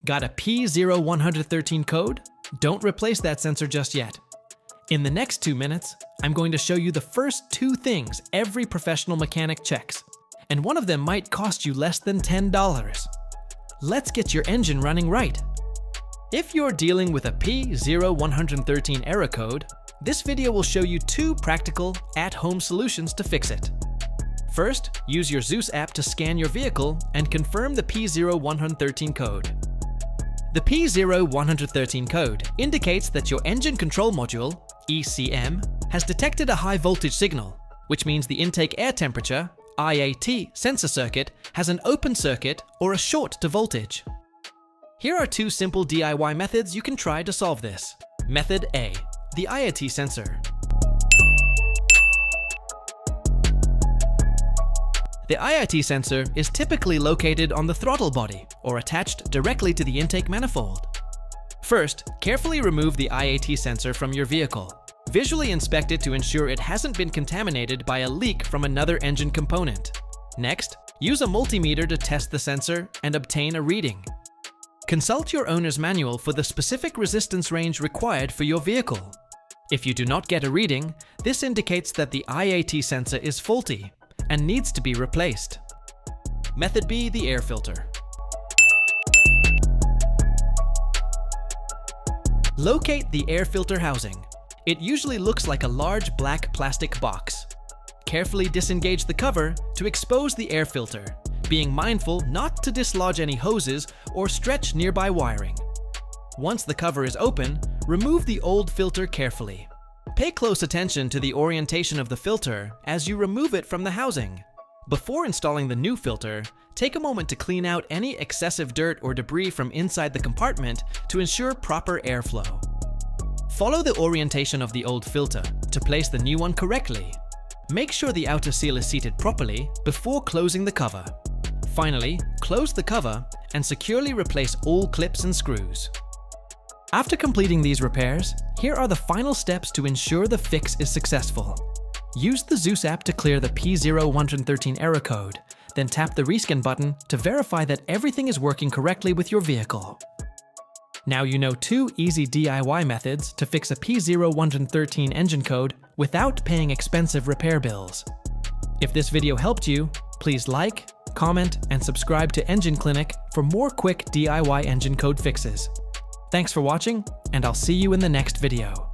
Got a P0113 code? Don't replace that sensor just yet. In the next 2 minutes, I'm going to show you the first 2 things every professional mechanic checks, and one of them might cost you less than $10. Let's get your engine running right. If you're dealing with a P0113 error code, this video will show you 2 practical, at-home solutions to fix it. First, use your Zeus app to scan your vehicle and confirm the P0113 code. The P0113 code indicates that your engine control module, ECM, has detected a high voltage signal, which means the intake air temperature, IAT sensor circuit, has an open circuit or a short to voltage. Here are 2 simple DIY methods you can try to solve this. Method A, the IAT sensor. The IAT sensor is typically located on the throttle body or attached directly to the intake manifold. First, carefully remove the IAT sensor from your vehicle. Visually inspect it to ensure it hasn't been contaminated by a leak from another engine component. Next, use a multimeter to test the sensor and obtain a reading. Consult your owner's manual for the specific resistance range required for your vehicle. If you do not get a reading, this indicates that the IAT sensor is faulty and needs to be replaced. Method B, the air filter. Locate the air filter housing. It usually looks like a large black plastic box. Carefully disengage the cover to expose the air filter, being mindful not to dislodge any hoses or stretch nearby wiring. Once the cover is open, remove the old filter carefully. Pay close attention to the orientation of the filter as you remove it from the housing. Before installing the new filter, take a moment to clean out any excessive dirt or debris from inside the compartment to ensure proper airflow. Follow the orientation of the old filter to place the new one correctly. Make sure the outer seal is seated properly before closing the cover. Finally, close the cover and securely replace all clips and screws. After completing these repairs, here are the final steps to ensure the fix is successful. Use the Zeus app to clear the P0113 error code, then tap the rescan button to verify that everything is working correctly with your vehicle. Now you know 2 easy DIY methods to fix a P0113 engine code without paying expensive repair bills. If this video helped you, please like, comment, and subscribe to Engine Clinic for more quick DIY engine code fixes. Thanks for watching, and I'll see you in the next video.